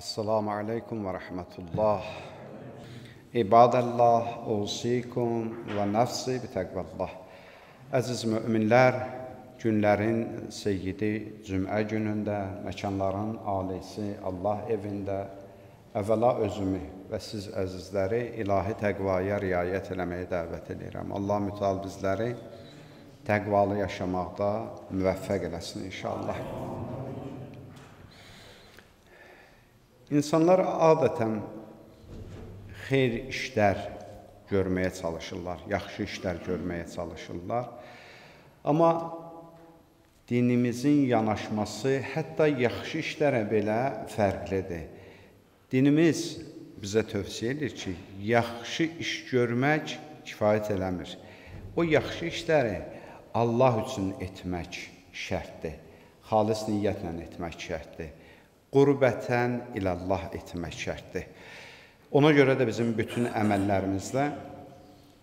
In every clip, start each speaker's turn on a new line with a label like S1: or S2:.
S1: Esselamu Aleyküm ve Rahmetullah. İbadallah, usikum və nəfsi bitəqvallah. Əziz müminlər, günlərin seyyidi cümə günündə, məkanların alisi Allah evində, əvvəla özümü və siz əzizləri ilahi təqvaya riayət eləməyə dəvət edirəm. Allah mütəal bizləri təqvalı yaşamaqda müvəffəq eləsin inşallah. İnsanlar adətən xeyr işlər görməyə çalışırlar, yaxşı işlər görməyə çalışırlar. Amma dinimizin yanaşması hətta yaxşı işlərə belə fərqlidir. Dinimiz bizə tövsiyə edir ki, yaxşı iş görmək kifayət eləmir. O yaxşı işləri Allah üçün etmək şərtdir, xalis niyyətlə etmək şərtdir. Qurbətən ilallah etmək şərtdir. Ona görə də bizim bütün əməllərimizdə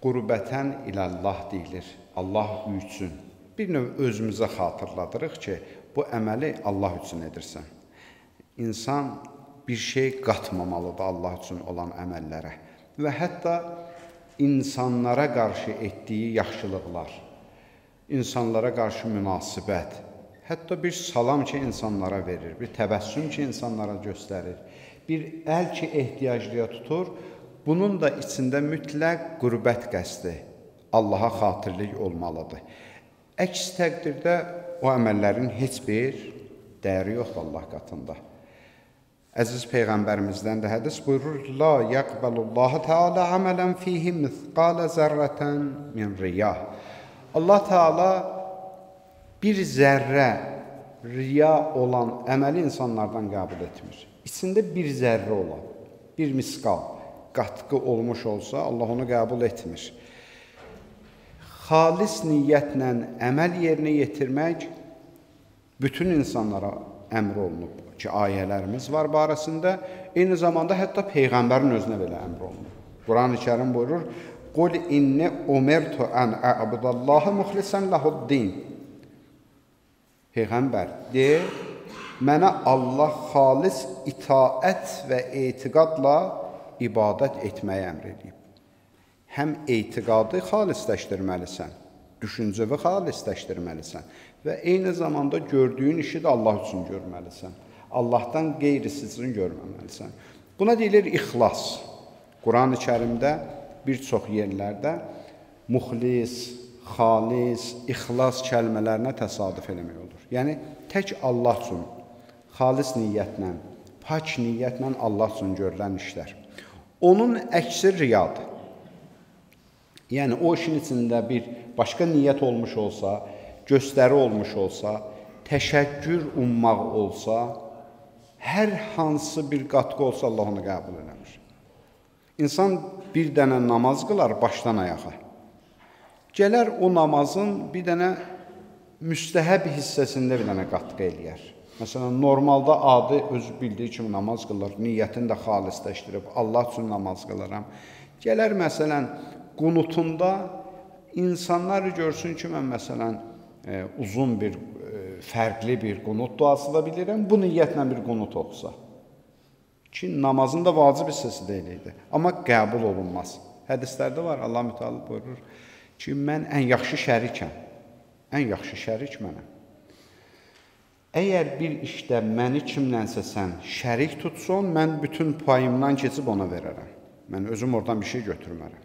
S1: qurbətən ilallah deyilir, Allah üçün. Bir növ özümüzə xatırladırıq ki, bu əməli Allah üçün edirsən. İnsan bir şey qatmamalıdır Allah üçün olan əməllərə və hətta insanlara qarşı etdiyi yaxşılıqlar, insanlara qarşı münasibət, hətta bir salam ki, insanlara verir, bir təbəssüm ki, insanlara göstərir, bir əl ki, ehtiyaclıya tutur, bunun da içində mütləq qürbət qəsdi, Allaha xatirlik olmalıdır. Əks təqdirdə o əməllərin heç bir dəyəri yoxdur Allah qatında. Əziz Peyğəmbərimizdən də hədis buyurur, La yəqbəlullahu Teala əmələn fihi mithqalə zərrətən min riyah. Allah Teala bir zərrə riya olan əməli insanlardan qəbul etmir. İçində bir zərrə olan, bir miskal, qatqı olmuş olsa, Allah onu qəbul etmir. Xalis niyyətlə əməl yerinə yetirmək bütün insanlara əmr olunub ki, ayələrimiz var barəsində, eyni zamanda hətta Peyğəmbərin özünə belə əmr olunub. Quran-ı Kərim buyurur, Qul inni umirtu ən əbudallaha muxlisən lahuddin. Peyğəmbər, de, mənə Allah xalis itaət və etiqadla ibadət etməyi əmr edib. Həm etiqadı xalisləşdirməlisən, düşüncəvi xalisləşdirməlisən və eyni zamanda gördüyün işi də Allah üçün görməlisən. Allahdan qeyrisini görməməlisən. Buna deyilir ixlas. Quran-ı Kərimdə bir çox yerlərdə muxlis, xalis, ixlas kəlmələrinə təsadüf eləmək olur. Yəni, tək Allah üçün, xalis niyyətlə, pak niyyətlə Allah üçün görülən işlər. Onun əksi riyadır. Yəni, o işin içində bir başqa niyyət olmuş olsa, göstəri olmuş olsa, təşəkkür ummaq olsa, hər hansı bir qatqı olsa Allah onu qəbul eləmir. İnsan bir dənə namaz qılar başdan ayağa. Gələr o namazın bir dənə müstəhəb hissəsində bir dənə qatqı eləyər. Məsələn, normalda adı özü bildiyi kimi namaz qılır, niyyətini də xalisləşdirib, Allah üçün namaz qılıram. Gələr, məsələn, qunutunda insanlar görsün ki, mən məsələn, uzun bir, fərqli bir qunut duası da bilirəm, bu niyyətlə bir qunut oxusa. Ki, namazın da vacib hissəsi deyil idi, amma qəbul olunmaz. Hədislərdə var, Allah mütəallı buyurur ki, mən ən yaxşı şərikəm, ən yaxşı şərik mənəm. Əgər bir işdə məni kimlənsə sən şərik tutsun, mən bütün payımdan keçib ona verərəm. Mən özüm oradan bir şey götürmərəm.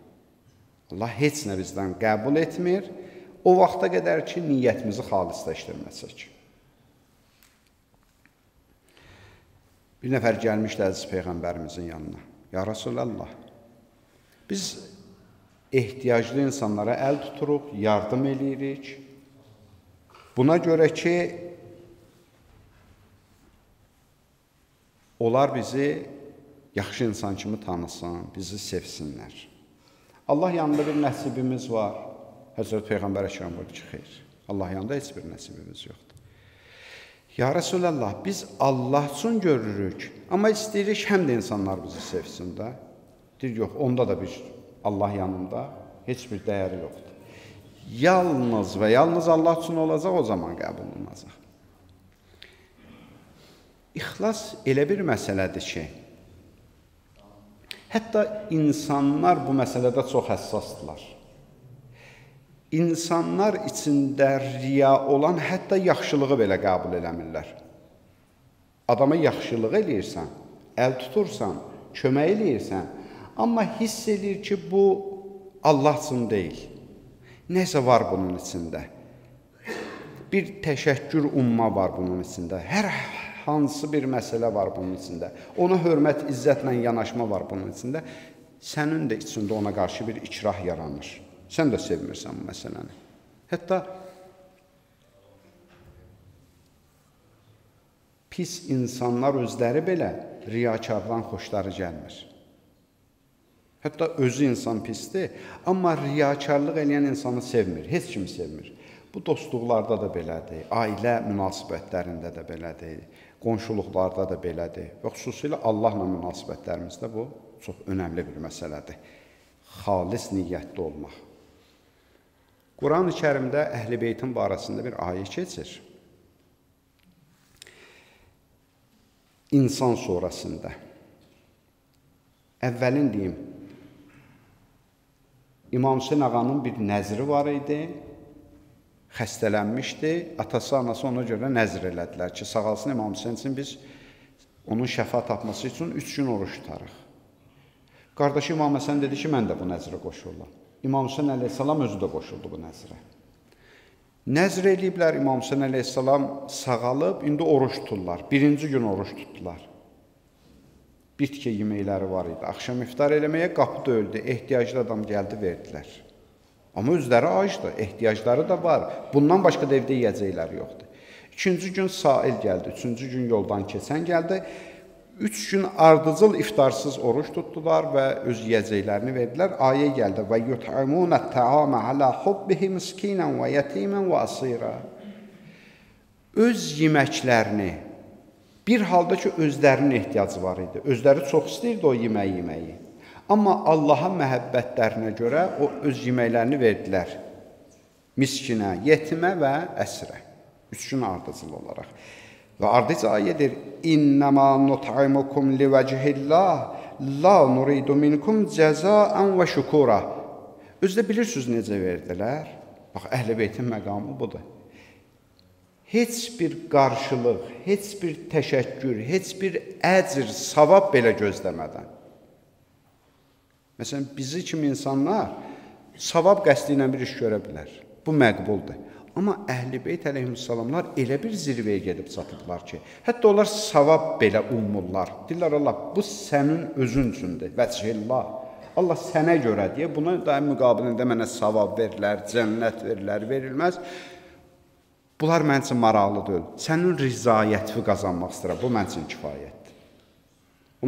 S1: Allah heç nə bizdən qəbul etmir, o vaxta qədər ki, niyyətimizi xalisləşdirməsək. Bir nəfər gəlmişdi əziz Peyğəmbərimizin yanına. Ya Rasulallah, biz ehtiyaclı insanlara əl tuturuq, yardım eləyirik. Buna görə ki, onlar bizi yaxşı insan kimi tanısın, bizi sevsinlər. Allah yanında bir nəsibimiz var. Həzrət Peyğəmbər Əkrəm buyurdu ki, xeyr, Allah yanında heç bir nəsibimiz yoxdur. Ya Rasulallah, biz Allah üçün görürük, amma istəyirik həm də insanlar bizi sevsin də. Deyir, yox, onda da bir Allah yanında heç bir dəyəri yoxdur. Yalnız və yalnız Allah üçün olacaq, o zaman qəbul olunacaq. İxlas elə bir məsələdir ki, hətta insanlar bu məsələdə çox həssasdırlar. İnsanlar içində riya olan hətta yaxşılığı belə qəbul eləmirlər. Adama yaxşılıq eləyirsən, əl tutursan, kömək eləyirsən, amma hiss eləyir ki, bu Allah üçün deyil. Nəsə var bunun içində. Bir təşəkkür umma var bunun içində. Hər hansı bir məsələ var bunun içində. Ona hörmət, izzətlə yanaşma var bunun içində. Sənin də içində ona qarşı bir ikrah yaranır. Sən də sevmirsən bu məsələni. Hətta pis insanlar özləri belə riyakardan xoşları gəlmir. Hətta özü insan pisdir, amma riyakarlıq eləyən insanı sevmir, heç kimi sevmir. Bu dostluqlarda da belədir, ailə münasibətlərində də belədir, qonşuluqlarda da belədir və xüsusilə Allahla münasibətlərimizdə bu çox önəmli bir məsələdir. Xalis niyyətli olmaq. Quran-ı Kərimdə Əhl-i Beytin barəsində bir ayə keçir. İnsan sonrasında. Əvvəlin deyim, İmam Hüseyin ağanın bir nəzri var idi, xəstələnmişdi, atası, anası ona görə nəzr elədilər ki, sağalsın İmam Hüseyin üçün biz onun şəfa tapması üçün 3 gün oruç tutarıq. Qardaşı İmam Həsən dedi ki, mən də bu nəzrə qoşurulam. İmam Hüseyin əleyhissalam özü də qoşuldu bu nəzrə. Nəzr eləyiblər, İmam Hüseyin əleyhissalam sağalıb, indi oruç tuturlar. Birinci gün oruç tutdular. Bir tikə yeməkləri var idi. Axşam iftar eləməyə qapı döyüldü. Ehtiyaclı adam gəldi, verdilər. Amma özləri acdır, ehtiyacları da var. Bundan başqa da evdə yiyəcəkləri yoxdur. İkinci gün sail gəldi, üçüncü gün yoldan keçən gəldi. 3 gün ardıcıl iftarsız oruç tutdular və öz yiyəcəklərini verdilər. Ayə gəldi. Və yut'imunət ta'amə alə hubbihi miskinən və yetimən və asira. Öz yeməklərini, bir halda ki, özlərinin ehtiyacı var idi. Özləri çox istəyirdi o yeməyi yeməyi. Amma Allaha məhəbbətlərinə görə o öz yeməklərini verdilər. Miskinə, yetimə və əsrə. 3 gün ardıcıl olaraq. Və ardıcı ayədir. İnnəmə nut'imukum livəcihillah la nuridu minkum cəzaən və şükura. Özdə bilirsiniz necə verdilər? Bax, Əhl-i Beytin məqamı budur. Heç bir qarşılıq, heç bir təşəkkür, heç bir əcr, savab belə gözləmədən. Məsələn, bizi kimi insanlar savab qəsdi ilə bir iş görə bilər. Bu məqbuldur. Amma Əhl-i Beyt əleyhissalamlar elə bir zirvəyə gedib çatıblar ki, hətta onlar savab belə ummurlar. Deyirlər, Allah, bu sənin özün üçündür, vəcihillah. Allah sənə görə deyə, buna daim müqabilində mənə savab verilər, cənnət verilər, verilməz. Bunlar mənim üçün maraqlı deyil. Sənin rizayətini qazanmaq istəyirəm, bu mənim üçün kifayətdir.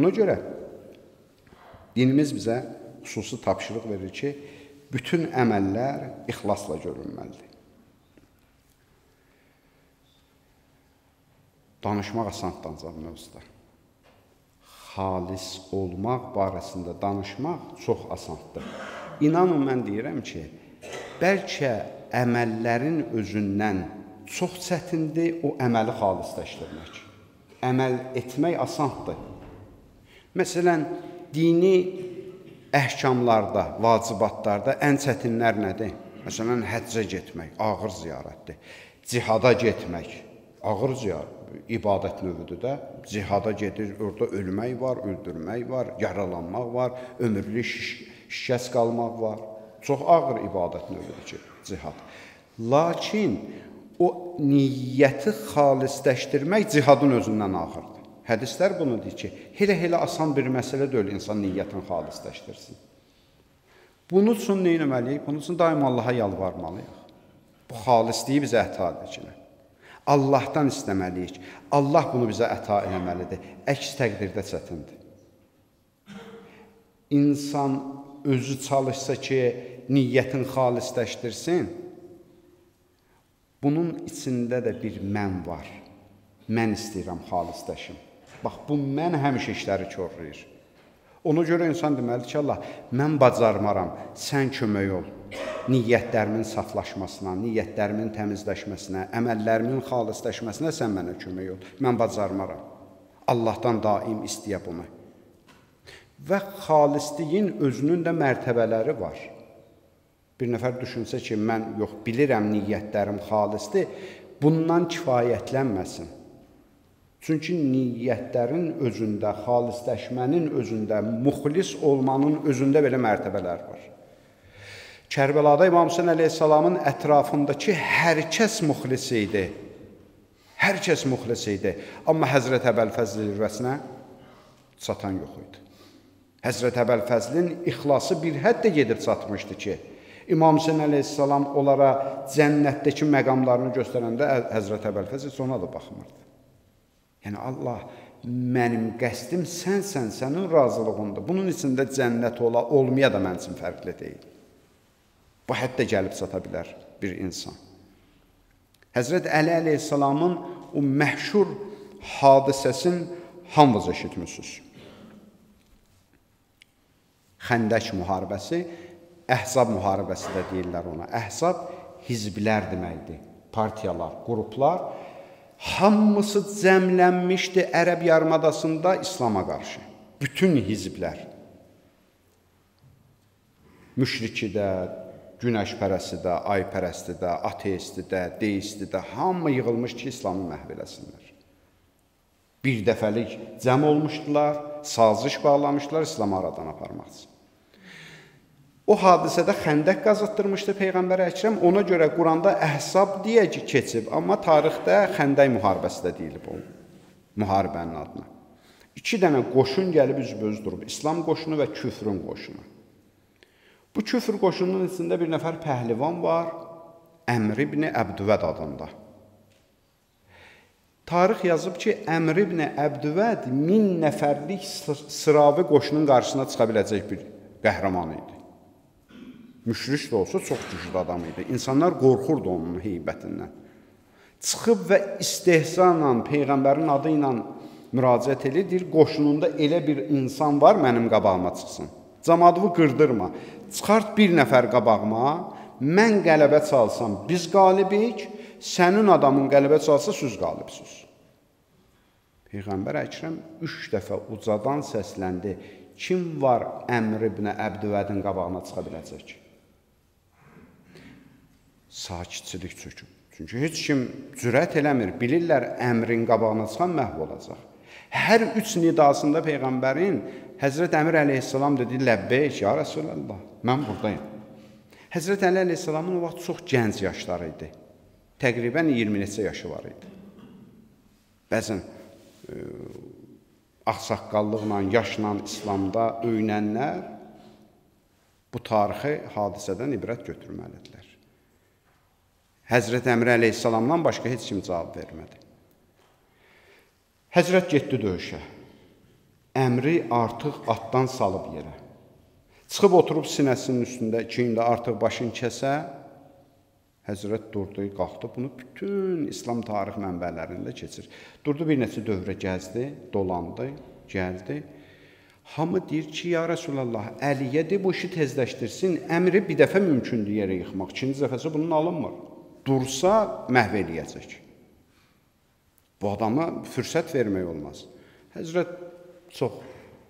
S1: Ona görə dinimiz bizə xüsusi tapşırıq verir ki, bütün əməllər ixlasla görünməlidir. Danışmaq asandır ancaq mövzuda. Xalis olmaq barəsində danışmaq çox asandır. İnanın, mən deyirəm ki, bəlkə əməllərin özündən çox çətindir o əməli xalisləşdirmək. Əməl etmək asandır. Məsələn, dini əhkamlarda, vacibatlarda ən çətinlər nədir? Məsələn, həccə getmək, ağır ziyarətdir. Cihada getmək, ağır ziyarət. İbadət növüdür də, cihada gedir, orada ölmək var, öldürmək var, yaralanmaq var, ömürlü şikəst qalmaq var. Çox ağır ibadət növüdür ki, cihad. Lakin o niyyəti xalisləşdirmək cihadın özündən ağırdır. Hədislər bunu deyir ki, elə asan bir məsələ deyil insan niyyətini xalisləşdirsin. Bunun üçün nə etməliyik? Bunun üçün daim Allaha yalvarmalıyıq. Bu xalisliyi bizə əta edəcək. Allahdan istəməliyik. Allah bunu bizə əta eləməlidir. Əks təqdirdə çətindir. İnsan özü çalışsa ki, niyyətini xalisləşdirsin, bunun içində də bir mən var. Mən istəyirəm xalisləşim. Bax, bu mən həmişə işləri korlayır. Ona görə insan deməlidir ki, Allah, mən bacarmaram, sən kömək ol. Niyyətlərimin saflaşmasına, niyyətlərimin təmizləşməsinə, əməllərimin xalisləşməsinə sən mənə kömək ol. Mən bacarmaram. Allahdan daim istəyə bunu. Və xalisliyin özünün də mərtəbələri var. Bir nəfər düşünsə ki, mən bilirəm niyyətlərim xalisdir, bundan kifayətlənməsin. Çünki niyyətlərin özündə, xalisləşmənin özündə, müxlis olmanın özündə belə mərtəbələr var. Kərbəlada İmam Hüseyn əleyhissalamın ətrafındakı hər kəs müxlis idi. Hər kəs müxlis idi. Amma Həzrət Əbəlfəzl zirvəsinə çatan yox idi. Həzrət Əbəlfəzlin ixlası bir həddə gedib çatmışdı ki, İmam Hüseyn əleyhissalam onlara cənnətdəki məqamlarını göstərəndə Həzrət Əbəlfəzl heç ona da baxmırdı. Yəni, Allah, mənim qəsdim sənsən, sənin razılığındır. Bunun içində cənnət olmaya da mənim üçün fərqli deyil. Bu həddə gəlib çata bilər bir insan. Həzrət Əli əleyhissalamın o məhşur hadisəsin hamınız eşitmişsiniz. Xəndək müharibəsi, Əhzab müharibəsi də deyirlər ona. Əhzab hizblər deməkdir, partiyalar, qruplar. Hamısı cəmlənmişdi Ərəb yarımadasında İslama qarşı. Bütün hizblər. Müşriki də, günəşpərəsti də, aypərəsti də, ateisti də, deisti də, hamı yığılmış ki, İslamı məhv eləsinlər. Bir dəfəlik cəm olmuşdular, saziş bağlamışdılar İslamı aradan aparmaq üçün. O hadisədə xəndək qazıtdırmışdı Peyğəmbər Əkrəm, ona görə Quranda Əhzab deyə keçib, amma tarixdə xəndək müharibəsi də deyilib o müharibənin adına. 2 dənə qoşun gəlib üzbəüz durub, İslam qoşunu və küfrün qoşunu. Bu küfr qoşunun içində bir nəfər pəhlivan var, Əmr ibn Əbdüvəd adında. Tarix yazıb ki, Əmr ibn Əbdüvəd 1000 nəfərlik sıravi qoşunun qarşısına çıxa biləcək bir qəhrəman idi. Müşrik də olsa çox güclü adam idi. İnsanlar qorxurdu onun heybətindən. Çıxıb və istehzanla Peyğəmbərin adı ilə müraciət edir, qoşununda elə bir insan var, mənim qabağıma çıxsın. Camaatı qırdırma. Çıxart bir nəfər qabağıma, mən qələbə çalsam, biz qalibik, sənin adamın qələbə çalsa, siz qalibsiz. Peyğəmbər Əkrəm 3 dəfə ucadan səsləndi. Kim var Əmr ibn Əbdüvədin qabağına çıxa biləcək? Sakitçilik çöküb. Çünki heç kim cürət eləmir. Bilirlər, əmrin qabağına çıxan məhv olacaq. Hər 3 nidasında Peyğəmbərin Həzrət Əmir əleyhissalam dedi, ləbbeyk, ya Rəsulallah, mən buradayım. Həzrət Əli əleyhissalamın o vaxt çox gənc yaşları idi. Təqribən 20 neçə yaşı var idi. Bəzən ağsaqqallıqla, yaşla İslamda öyrənənlər bu tarixi hadisədən ibrət götürməlidirlər. Həzrət Əmr əleyhissalamdan başqa heç kim cavab vermədi. Həzrət getdi döyüşə. Əmri artıq atdan salıb yerə. Çıxıb oturub sinəsinin üstündə, ikiyində artıq başını kəsə, Həzrət durdu, qalxdı, bunu bütün İslam tarix mənbələrində keçir. Durdu, bir neçə dövrə gəzdi, dolandı, gəldi. Hamı deyir ki, ya Rəsulallah, Əliyə de, bu işi tezləşdirsin, əmri bir dəfə mümkündür yerə yıxmaq, 2-ci dəfəsi bunun alınmır. Dursa, məhv eləyəcək. Bu adama fürsət vermək olmaz. Həzrət çox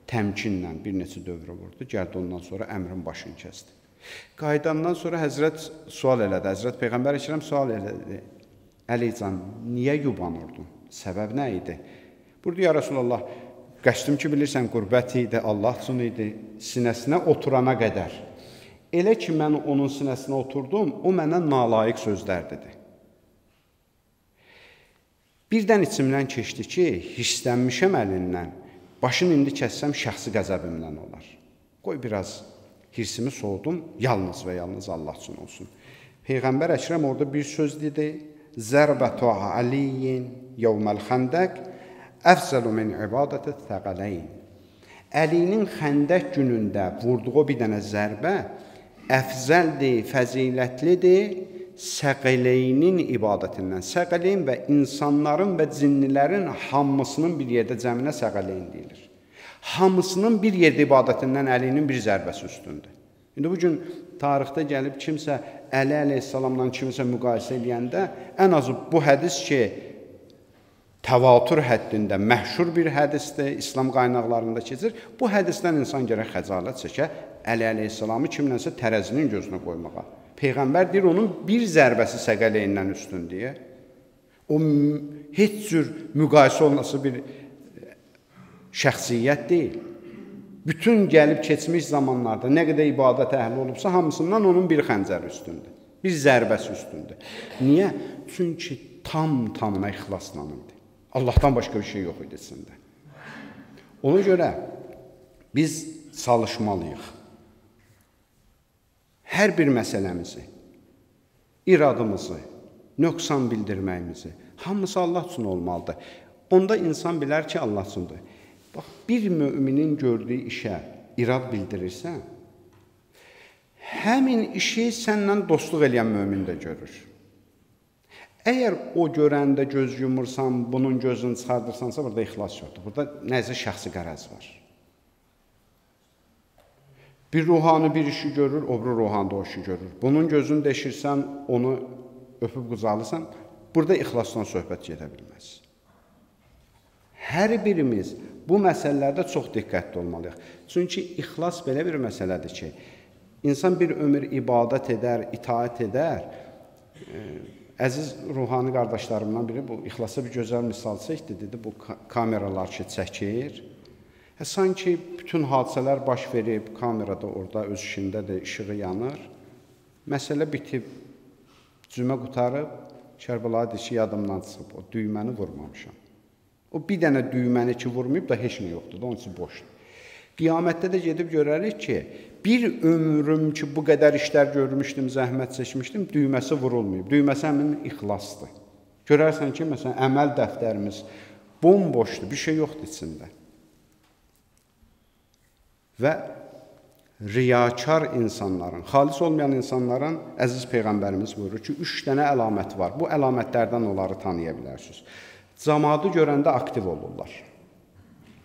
S1: təmkinlə bir neçə dövrə vurdu, gəldi ondan sonra əmrin başını kəsdi. Qaydandan sonra Həzrət sual elədi, Həzrət Peyğəmbər Əkrəm sual elədi. Əlican, niyə yubanırdın? Səbəb nə idi? Burada, ya Rasulallah, qəsdim ki, bilirsən, qürbət idi, Allah üçün idi, sinəsinə oturana qədər. Elə ki, mən onun sinəsinə oturdum, o mənə nalayiq sözlər dedi. Birdən içimdən keçdi ki, hirslənmişəm əlindən, başını indi kəssəm şəxsi qəzəbimdən olar. Qoy biraz hirsimi soğudum, yalnız və yalnız Allah üçün olsun. Peyğəmbər Əkrəm orada bir söz dedi, Zərbətu Aliyin yevməl xəndək əfzəlu min ibadətə thəqələyin. Əlinin xəndək günündə vurduğu bir dənə zərbə əfzəldir, fəzilətlidir, səqəleynin ibadətindən. Səqələyin və insanların və cinnilərin hamısının bir yerdə cəminə səqələyin deyilir. Hamısının bir yerdə ibadətindən əlinin bir zərbəsi üstündür. İndi bugün tarixdə gəlib kimsə Əli əleyhissalamla kimsə müqayisə edəndə ən azı bu hədis ki, təvatür həddində məşhur bir hədisdir, İslam qaynaqlarında keçir. Bu hədisdən insan gərək xəcalət çəkə, Əli əleyhissalamı kimlənsə tərəzinin gözünə qoymağa. Peyğəmbər deyir, onun bir zərbəsi səqələyindən üstün deyə. O, heç cür müqayisə olunası bir şəxsiyyət deyil. Bütün gəlib keçmiş zamanlarda nə qədər ibadət əhli olubsa, hamısından onun bir xəncəri üstündür. Bir zərbəsi üstündür. Niyə? Çünki tamına ixlaslanırdı. Allahdan başqa bir şey yox idi içində. Ona görə biz çalışmalıyıq. Hər bir məsələmizi, iradımızı, nöqsan bildirməyimizi, hamısı Allah üçün olmalıdır. Onda insan bilər ki, Allah üçündür. Bax, bir müminin gördüyü işə irad bildirirsən, həmin işi səndən dostluq eləyən mömin də görür. Əgər o görəndə göz yumursan, bunun gözünü çıxardırsansa, burada ixlas yoxdur. Burada nəzə şəxsi qərəz var. Bir ruhani bir işi görür, o bir ruhani o işi görür. Bunun gözünü deşirsən, onu öpüb qucaqlırsan, burada ixlasdan söhbət gedə bilməz. Hər birimiz bu məsələlərdə çox diqqətli olmalıyıq. Çünki ixlas belə bir məsələdir ki, insan bir ömür ibadət edər, itaət edər. Əziz ruhani qardaşlarımdan biri bu ixlasa bir gözəl misal çəkdi, dedi, bu kameralar ki, çəkir. Sanki bütün hadisələr baş verib, kamerada orada öz işindədir, işığı yanır. Məsələ bitib, cümə qutarıb, Kərbəlayı deyir ki, yadımdan çıxıb, o düyməni vurmamışam. O bir dənə düyməni ki, vurmayıb da heç nə yoxdur, onun üçün boşdur. Qiyamətdə də gedib görərik ki, bir ömrüm ki, bu qədər işlər görmüşdüm, zəhmət çəkmişdim, düyməsi vurulmayıb. Düyməsi həmin ixlasdır. Görərsən ki, məsələn, əməl dəftərimiz bomboşdur, bir şey yoxdur içində. Və riyakar insanların, xalis olmayan insanların əziz Peyğəmbərimiz buyurur ki, 3 dənə əlamət var. Bu əlamətlərdən onları tanıya bilərsiniz. Camaatı görəndə aktiv olurlar.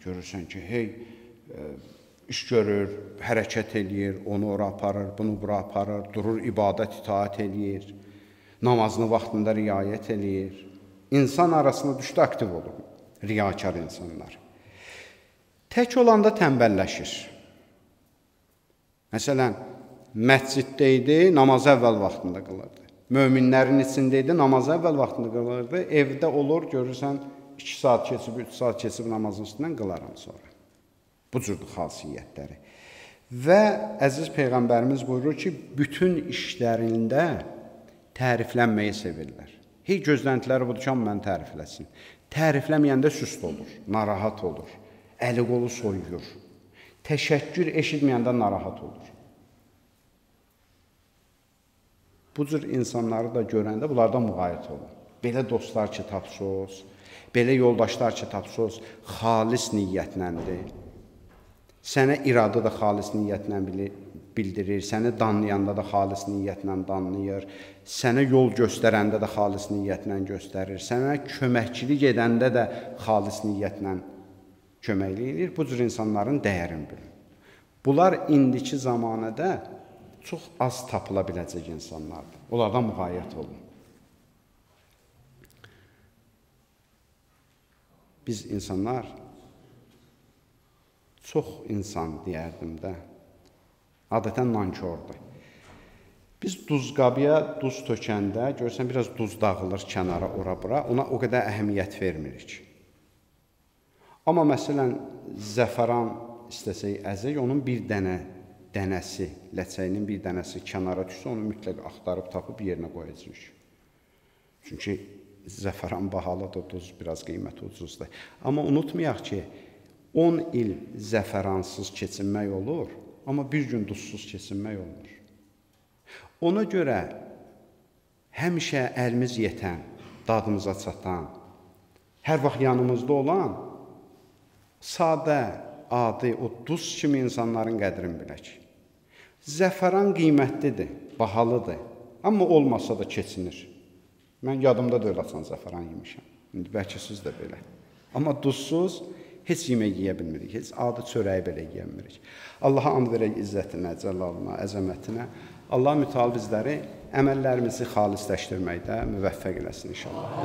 S1: Görürsən ki, iş görür, hərəkət eləyir, onu ora aparır, bunu bura aparır, durur, ibadət, itaət eləyir, namazını vaxtında riayət eləyir. İnsan arasında düşdü, aktiv olur, riyakar insanlar. Tək olanda tənbəlləşir. Məsələn, məsciddə idi, namazı əvvəl vaxtında qılırdı. Möminlərin içində idi, namazı əvvəl vaxtında qılırdı. Evdə olur, görürsən, 2 saat keçib, 3 saat keçib namazın üstündən qılaram sonra. Bu cürdür xasiyyətləri. Və əziz Peyğəmbərimiz buyurur ki, bütün işlərində təriflənməyi sevirlər. Heç gözləntiləri budur ki, məni tərifləsin. Tərifləməyəndə süst olur, narahat olur, əli qolu soyuyur. Təşəkkür eşitməyəndə narahat olur. Bu cür insanları da görəndə bunlardan müğayət olun. Belə dostlar ki, tapsız, belə yoldaşlar ki, tapsız, xalis niyyətləndir. Sənə iradı da xalis niyyətlə bildirir, səni danlayanda da xalis niyyətlə danlayır, sənə yol göstərəndə də xalis niyyətlə göstərir, sənə köməkçilik edəndə də xalis niyyətlə köməkləyir. Bu cür insanların dəyərini bilir. Bunlar indiki zamanədə çox az tapıla biləcək insanlardır. Onlardan müğayət olun. Biz insanlar, çox insan deyərdim də, adətən nankordur. Biz duzqabıya duz tökəndə, görürsən, biraz duz dağılır kənara, ora-bura, ona o qədər əhəmiyyət vermirik. Amma məsələn, zəfəran istəsək əzək, onun bir dənəsi, ləçəyinin bir dənəsi kənara düşsə, onu mütləq axtarıb, tapıb yerinə qoyacaq. Çünki zəfəran bahalıdır, duz biraz qiyməti ucuzdur. Amma unutmayaq ki, 10 il zəfəransız keçinmək olur, amma bir gün duzsuz keçinmək olmur. Ona görə həmişə əlimiz yetən, dadımıza çatan, hər vaxt yanımızda olan, sadə, adi, o duz kimi insanların qədrini bilək. Zəfəran qiymətlidir, bahalıdır, amma olmasa da keçinir. Mən yadımda da öyle açan zəfəran yemişəm. İndi bəlkə siz də belə. Amma duzsuz heç yemək yeyə bilmirik, heç adi çörəyi belə yeyə bilmirik. Allaha and verək izzətinə, cəlalına, əzəmətinə. Allah mütəal bizləri əməllərimizi xalisləşdirməkdə müvəffəq eləsin inşallah.